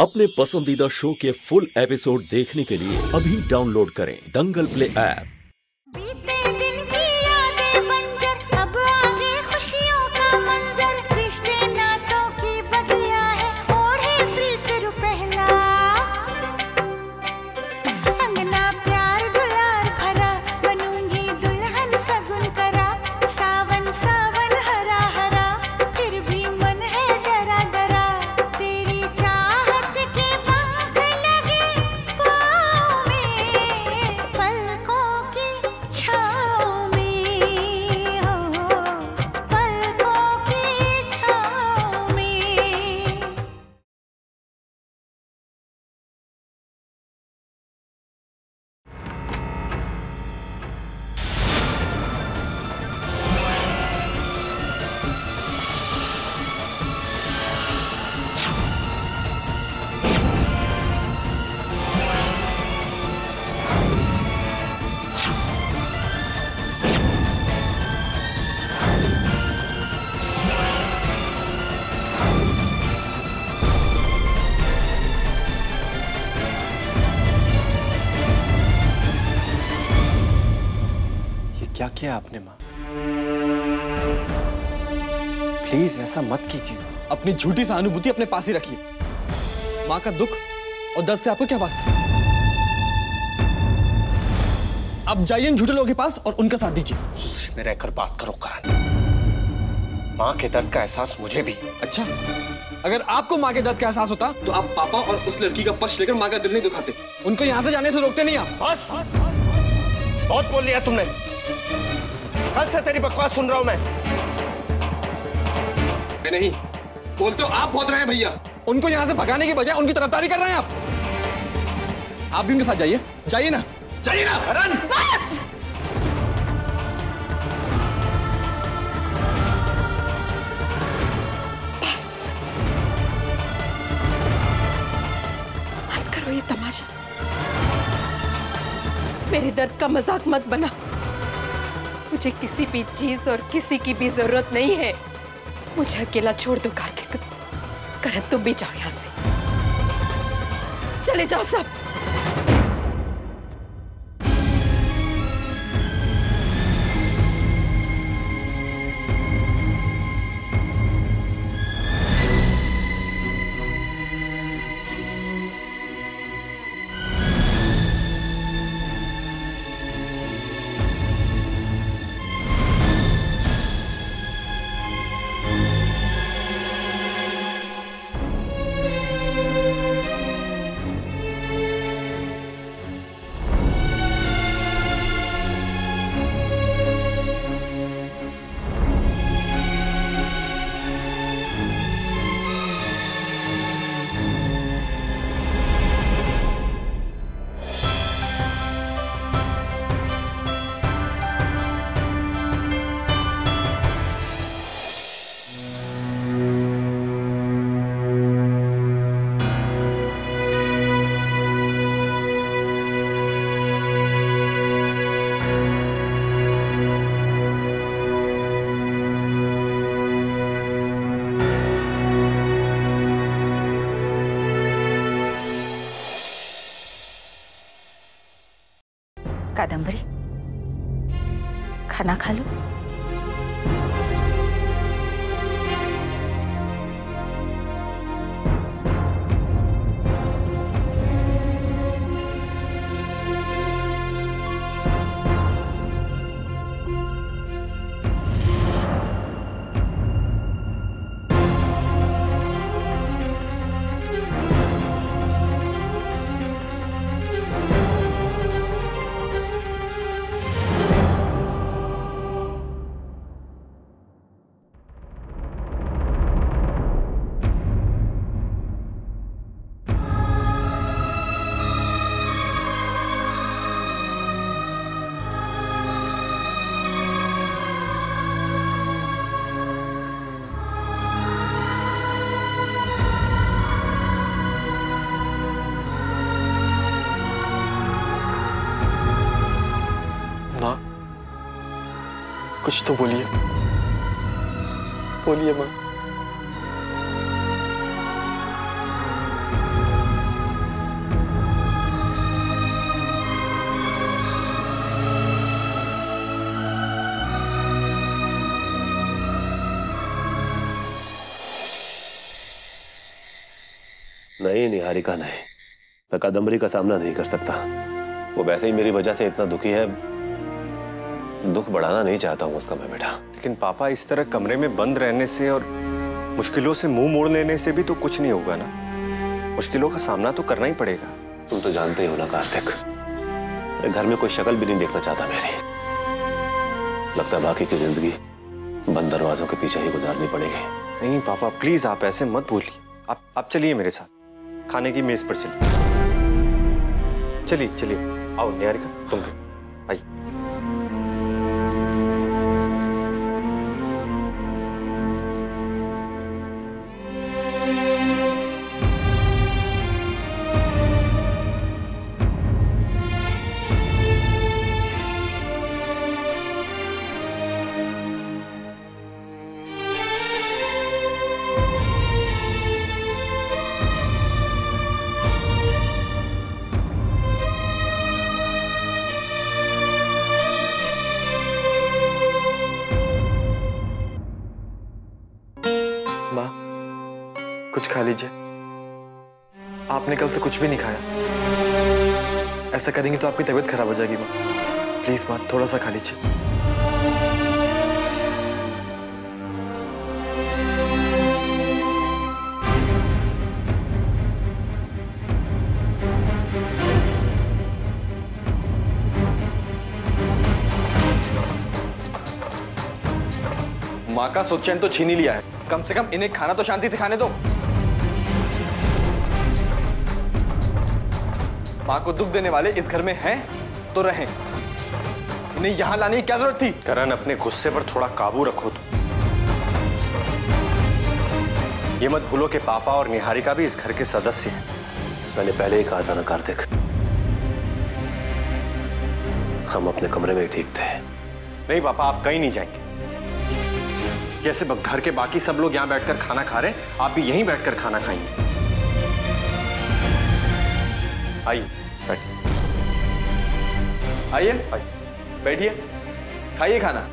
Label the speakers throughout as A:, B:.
A: अपने पसंदीदा शो के फुल एपिसोड देखने के लिए अभी डाउनलोड करें दंगल प्ले ऐप।
B: क्या किया आपने माँ? प्लीज ऐसा मत कीजिए।
C: अपनी झूठी सहानुभूति अपने पास ही रखिए। माँ का दुख और दर्द से आपको क्या वास्ता? अब जाइए इन झूठे लोगों के पास और उनका साथ दीजिए।
B: में रहकर बात करो करण। माँ के दर्द का एहसास मुझे भी।
C: अच्छा, अगर आपको माँ के दर्द का एहसास होता तो आप पापा और उस लड़की का पक्ष लेकर माँ का दिल नहीं दुखाते। उनको यहाँ से जाने से रोकते नहीं आप।
B: बस, बहुत बोल लिया तुमने। कल से तेरी बकवास सुन रहा हूं मैं
C: नहीं बोल तो आप बहुत रहे हैं भैया। उनको यहां से भगाने की बजाय उनकी तरफदारी कर रहे हैं आप भी उनके साथ जाइए। जाइए ना, जाइए ना करण।
D: बस बस मत करो ये तमाशा। मेरे दर्द का मजाक मत बना। मुझे किसी भी चीज और किसी की भी जरूरत नहीं है। मुझे अकेला छोड़ दो कार्तिक। करण तुम भी जाओ यहां से। चले जाओ सब। कादम्बरी, खाना खा लो।
B: कुछ तो बोलिए, बोलिए माँ।
E: नहीं निहारिका नहीं, मैं कादम्बरी का सामना नहीं कर सकता। वो वैसे ही मेरी वजह से इतना दुखी है, दुख बढ़ाना नहीं चाहता हूँ उसका मैं बेटा।
B: लेकिन पापा इस तरह कमरे में बंद रहने से और मुश्किलों से मुंह मोड़ लेने से भी तो कुछ नहीं होगा ना। मुश्किलों का सामना तो करना ही पड़ेगा।
E: तुम तो जानते ही हो ना कार्तिक, घर में कोई शक्ल भी नहीं देखना चाहता मेरी। लगता है बाकी की जिंदगी बंद दरवाजों के पीछे ही गुजारनी पड़ेगी।
B: नहीं पापा प्लीज आप ऐसे मत बोलिए। आप चलिए मेरे साथ, खाने की मेज पर चलिए। चलिए चलिए, आओ निहारिका तुम भी आइए।
F: माँ, कुछ खा लीजिए। आपने कल से कुछ भी नहीं खाया। ऐसा करेंगे तो आपकी तबीयत खराब हो जाएगी माँ। प्लीज माँ, थोड़ा सा खा लीजिए। माँ का सुख चैन तो छीन ही लिया है, कम से कम इन्हें खाना तो शांति से खाने दो। माँ को दुख देने वाले इस घर में हैं तो रहें, इन्हें यहां लाने की क्या जरूरत थी?
B: करण अपने गुस्से पर थोड़ा काबू रखो तुम। ये मत भूलो कि पापा और निहारिका भी इस घर के सदस्य हैं।
E: मैंने पहले ही कहा था ना कार्तिक, हम अपने कमरे में ही ठीक थे।
B: नहीं पापा आप कहीं नहीं जाएंगे। जैसे घर के बाकी सब लोग यहाँ बैठकर खाना खा रहे हैं, आप भी यहीं बैठकर खाना खाएंगे। आइए बैठिए।
F: आइए बैठिए, खाइए खाना,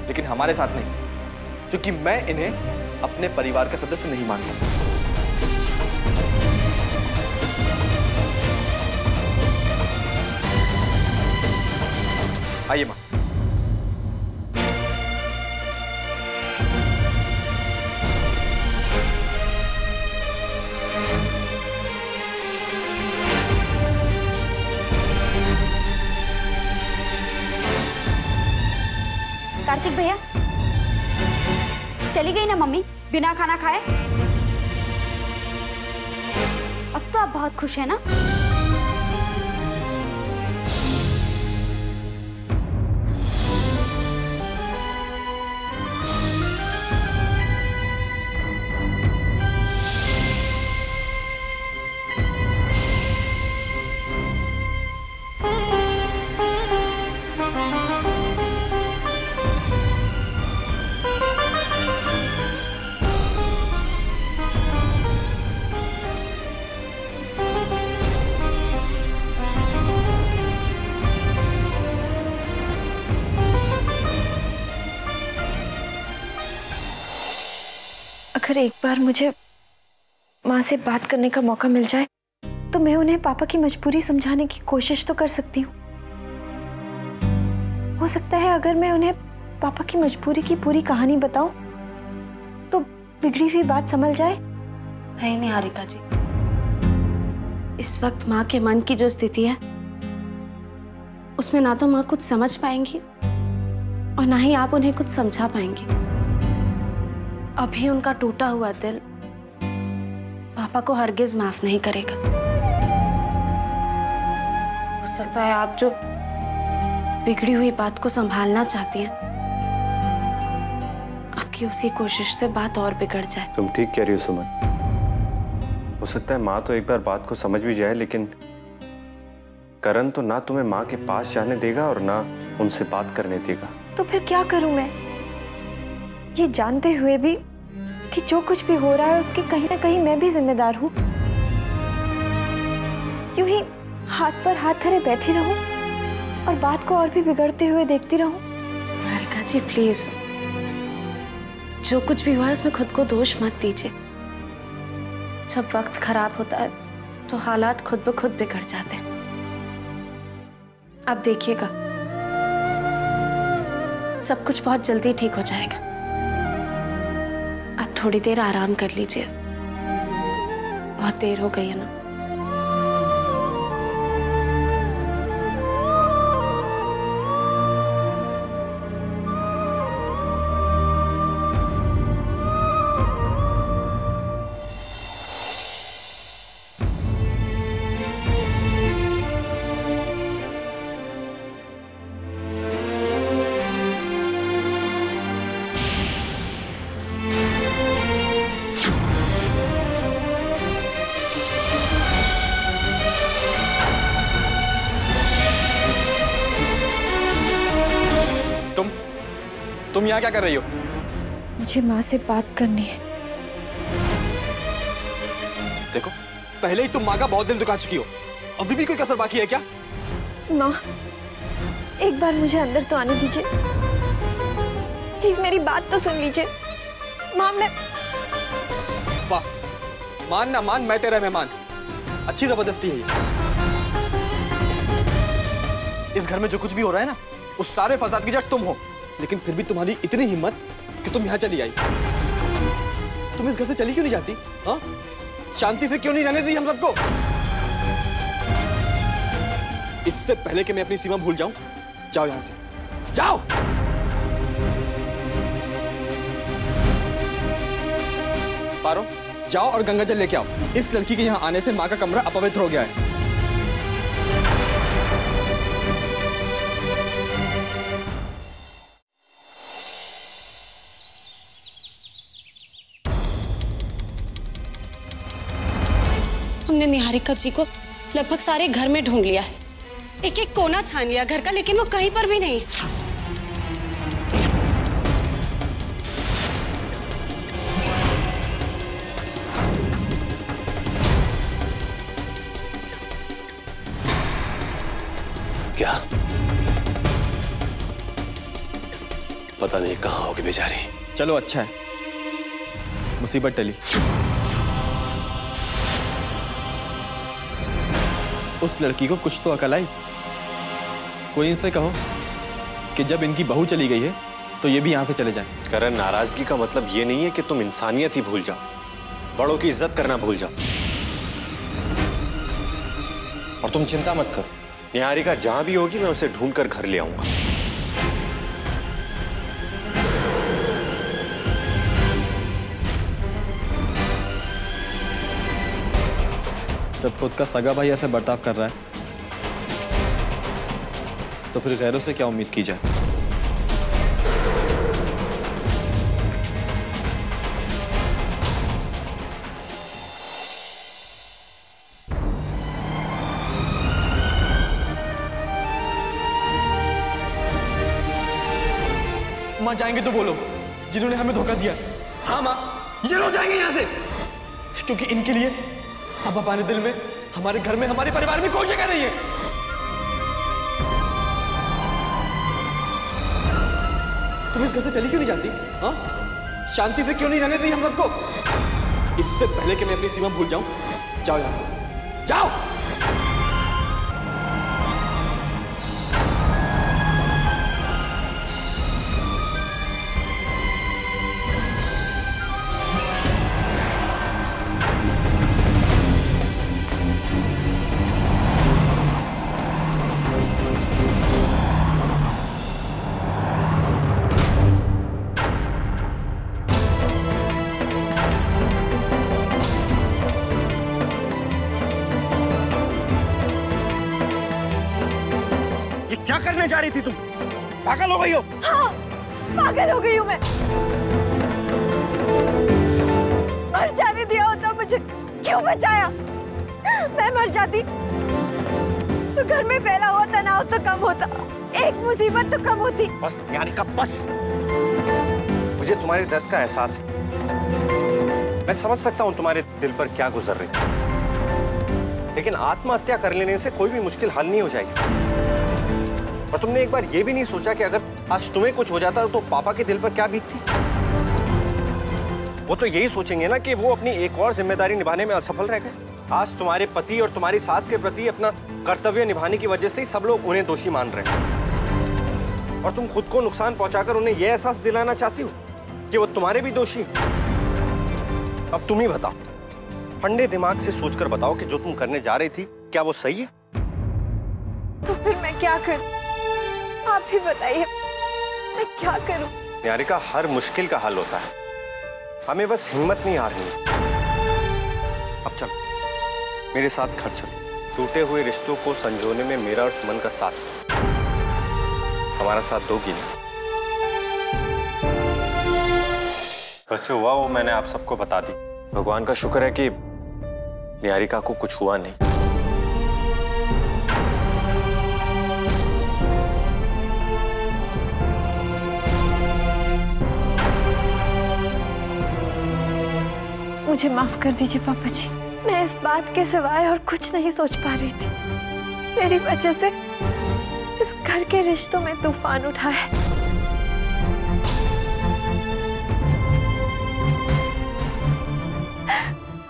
F: लेकिन हमारे साथ नहीं, क्योंकि मैं इन्हें अपने परिवार का सदस्य नहीं मानता। आइए माँ।
G: कार्तिक भैया, चली गई ना मम्मी बिना खाना खाए? अब तो आप बहुत खुश हैं ना?
H: अगर एक बार मुझे माँ से बात करने का मौका मिल जाए तो मैं उन्हें पापा की मजबूरी समझाने की कोशिश तो कर सकती हूँ। हो सकता है अगर मैं उन्हें पापा की मजबूरी की पूरी कहानी बताऊं तो बिगड़ी हुई बात संभल जाए।
I: नहीं निहारिका जी, इस वक्त माँ के मन की जो स्थिति है उसमें ना तो माँ कुछ समझ पाएंगी और ना ही आप उन्हें कुछ समझा पाएंगी। अभी उनका टूटा हुआ दिल पापा को हरगिज माफ नहीं करेगा। हो सकता है आप जो बिगड़ी हुई बात को संभालना चाहती हैं, आपकी उसी कोशिश से बात और बिगड़ जाए।
B: तुम ठीक कह रही हो सुमन। हो सकता है माँ तो एक बार बात को समझ भी जाए, लेकिन करण तो ना तुम्हें माँ के पास जाने देगा और ना उनसे बात करने देगा।
H: तो फिर क्या करूं मैं, ये जानते हुए भी कि जो कुछ भी हो रहा है उसके कहीं ना कहीं मैं भी जिम्मेदार हूँ? यूं ही हाथ पर हाथ धरे बैठी रहूं और बात को और भी बिगड़ते हुए देखती रहूं?
I: निहारिका जी प्लीज, जो कुछ भी हुआ है उसमें खुद को दोष मत दीजिए। जब वक्त खराब होता है तो हालात खुद ब खुद बिगड़ जाते हैं। अब देखिएगा, सब कुछ बहुत जल्दी ठीक हो जाएगा। अब थोड़ी देर आराम कर लीजिए, बहुत देर हो गई है ना।
C: तुम यहाँ क्या कर रही हो?
H: मुझे माँ से बात करनी है।
C: देखो, पहले ही तुम माँ का बहुत दिल दुखा चुकी हो, अभी भी कोई कसर बाकी है क्या?
H: माँ, एक बार मुझे अंदर तो आने दीजिए। प्लीज मेरी बात तो सुन लीजिए। माँ, मैं...
C: वाह, मान ना मान, मैं तेरा मेहमान। अच्छी जबरदस्ती है ये। इस घर में जो कुछ भी हो रहा है ना, उस सारे फसाद की जड़ तुम हो। लेकिन फिर भी तुम्हारी इतनी हिम्मत कि तुम यहाँ चली आई। तुम इस घर से चली क्यों नहीं जाती? हाँ, शांति से क्यों नहीं रहने दी हम सबको? इससे पहले कि मैं अपनी सीमा भूल जाऊं, जाओ यहां से, जाओ। पारो, जाओ और गंगा जल लेके आओ। इस लड़की के यहाँ आने से माँ का कमरा अपवित्र हो गया है।
I: हमने निहारिका जी को लगभग सारे घर में ढूंढ लिया है, एक एक कोना छान लिया घर का, लेकिन वो कहीं पर भी नहीं।
E: क्या? पता नहीं कहाँ होगी बेचारी।
C: चलो अच्छा है, मुसीबत टली। उस लड़की को कुछ तो अकल आई। कोई इनसे कहो कि जब इनकी बहू चली गई है तो ये भी यहां से चले जाएं।
B: करण, नाराजगी का मतलब ये नहीं है कि तुम इंसानियत ही भूल जाओ, बड़ों की इज्जत करना भूल जाओ। और तुम चिंता मत करो, निहारिका जहां भी होगी मैं उसे ढूंढकर घर ले आऊंगा।
C: जब खुद का सगा भाई ऐसे बर्ताव कर रहा है तो फिर गैरों से क्या उम्मीद की जाए? मां जाएंगे तो वो लोग जिन्होंने हमें धोखा दिया। हाँ मां, ये लोग जाएंगे यहां से, क्योंकि इनके लिए अब हमारे दिल में, हमारे घर में, हमारे परिवार में कोई जगह नहीं है। तुम इस घर से चली क्यों नहीं जाती? हाँ, शांति से क्यों नहीं रहने दी हम सबको? इससे पहले कि मैं अपनी सीमा भूल जाऊं, जाओ यहां से, जाओ।
J: क्या करने जा रही थी तुम? पागल हो गई हो?
H: हाँ, पागल हो गई हूँ मैं। मर जाने दिया होता मुझे, क्यों बचाया? मैं मर जाती तो घर में फैला हुआ तनाव तो कम होता, एक मुसीबत तो कम होती।
J: बस निहारिका, बस। मुझे तुम्हारे दर्द का एहसास है। मैं समझ सकता हूँ तुम्हारे दिल पर क्या गुजर रही है, लेकिन आत्महत्या कर लेने से कोई भी मुश्किल हल नहीं हो जाएगी। और तुमने एक बार ये भी नहीं सोचा कि अगर आज तुम्हें कुछ हो जाता तो पापा के दिल पर क्या बीतती? वो तो यही सोचेंगे ना कि वो अपनी एक और जिम्मेदारी निभाने में असफल रह गए। आज तुम्हारे पति और तुम्हारी सास के प्रति अपना कर्तव्य निभाने की वजह से ही सब लोग उन्हें दोषी मान रहे हैं, और तुम खुद को नुकसान पहुंचाकर उन्हें यह एहसास दिलाना चाहती हो कि वो तुम्हारे भी दोषी हैं। अब तुम ही बताओ, ठंडे दिमाग से सोचकर बताओ कि जो तुम करने जा रही थी क्या वो सही है?
H: तो फिर मैं क्या करूं? आप ही बताइए, मैं क्या करूं?
J: निहारिका, हर मुश्किल का हल होता है, हमें बस हिम्मत नहीं हारनी। अब चल मेरे साथ घर चल, टूटे हुए रिश्तों को संजोने में मेरा और सुमन का साथ, हमारा साथ दोगी ना? जो हुआ वो मैंने आप सबको बता दी। भगवान का शुक्र है कि निहारिका को कुछ हुआ नहीं।
H: मुझे माफ कर दीजिए पापा जी, मैं इस बात के सिवाय और कुछ नहीं सोच पा रही थी। मेरी वजह से इस घर के रिश्तों में तूफान उठा है।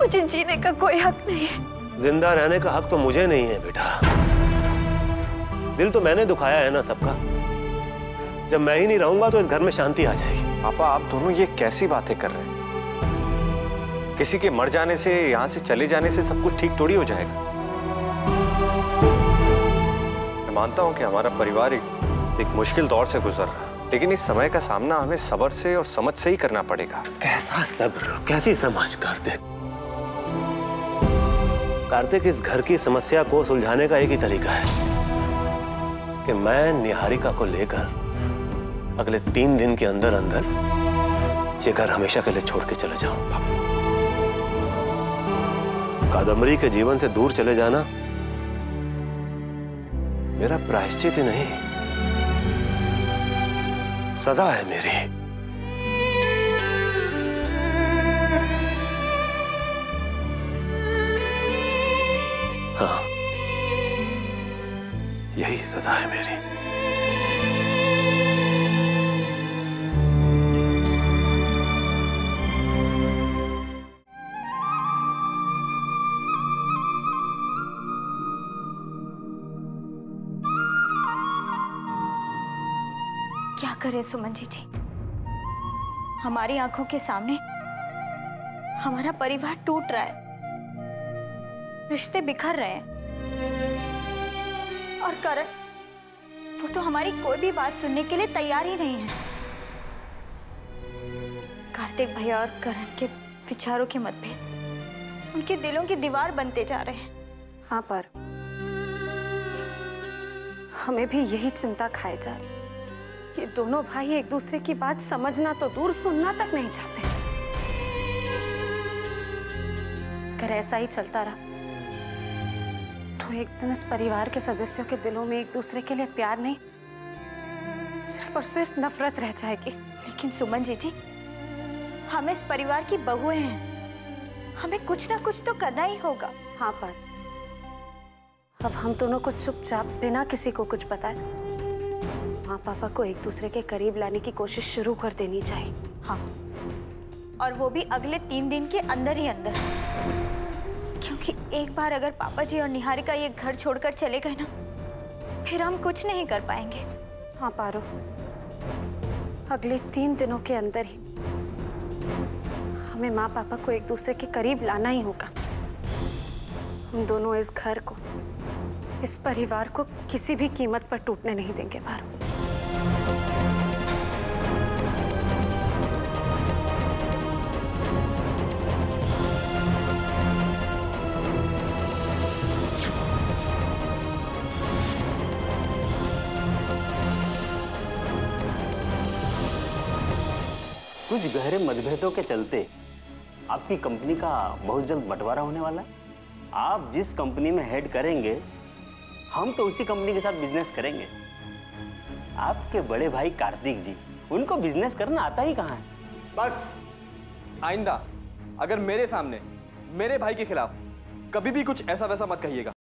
H: मुझे जीने का कोई हक नहीं है।
E: जिंदा रहने का हक तो मुझे नहीं है बेटा। दिल तो मैंने दुखाया है ना सबका। जब मैं ही नहीं रहूंगा तो इस घर में शांति आ जाएगी।
B: पापा, आप दोनों ये कैसी बातें कर रहे हैं? किसी के मर जाने से, यहाँ से चले जाने से सब कुछ ठीक थोड़ी हो जाएगा। मैं मानता हूँ कि हमारा परिवार एक मुश्किल दौर से गुजर रहा है, लेकिन इस समय का सामना हमें सब्र से और समझ से ही करना पड़ेगा।
E: कैसा सब्र, कैसी समझ कार्तिक? कार्तिक, इस घर की समस्या को सुलझाने का एक ही तरीका है कि मैं निहारिका को लेकर अगले 3 दिन के अंदर अंदर ये घर हमेशा के लिए छोड़ के चले जाऊं। कादम्बरी के जीवन से दूर चले जाना मेरा प्रायश्चित ही नहीं, सजा है मेरी। हाँ, यही सजा है मेरी।
K: क्या करें सुमन जी, हमारी आंखों के सामने हमारा परिवार टूट रहा है, रिश्ते बिखर रहे हैं, और करण, वो तो हमारी कोई भी बात सुनने के लिए तैयार ही नहीं है। कार्तिक भैया और करण के विचारों के मतभेद उनके दिलों की दीवार बनते जा रहे हैं।
I: हाँ, पर हमें भी यही चिंता खाए जा रही। ये दोनों भाई एक दूसरे की बात समझना तो दूर, सुनना तक नहीं चाहते। अगर ऐसा ही चलता रहा तो एक दिन इस परिवार के सदस्यों के दिलों में एक दूसरे के लिए प्यार नहीं, सिर्फ और सिर्फ नफरत रह जाएगी।
K: लेकिन सुमन जी, हम इस परिवार की बहुएं हैं, हमें कुछ ना कुछ तो करना ही होगा।
I: हाँ, पर अब हम दोनों को चुपचाप बिना किसी को कुछ बताए माँ पापा को एक दूसरे के करीब लाने की कोशिश शुरू कर देनी चाहिए।
K: हाँ, और वो भी अगले 3 दिन के अंदर ही अंदर, क्योंकि एक बार अगर पापा जी और निहारिका ये घर छोड़कर चले गए ना, फिर हम कुछ नहीं कर पाएंगे।
I: हाँ पारो, अगले 3 दिनों के अंदर ही हमें माँ पापा को एक दूसरे के करीब लाना ही होगा। हम दोनों इस घर को, इस परिवार को किसी भी कीमत पर टूटने नहीं देंगे पारो।
L: कुछ गहरे मतभेदों के चलते आपकी कंपनी का बहुत जल्द बंटवारा होने वाला है। आप जिस कंपनी में हेड करेंगे, हम तो उसी कंपनी के साथ बिजनेस करेंगे। आपके बड़े भाई कार्तिक जी, उनको बिजनेस करना आता ही कहाँ है।
C: बस आइंदा अगर मेरे सामने मेरे भाई के खिलाफ कभी भी कुछ ऐसा वैसा मत कहिएगा,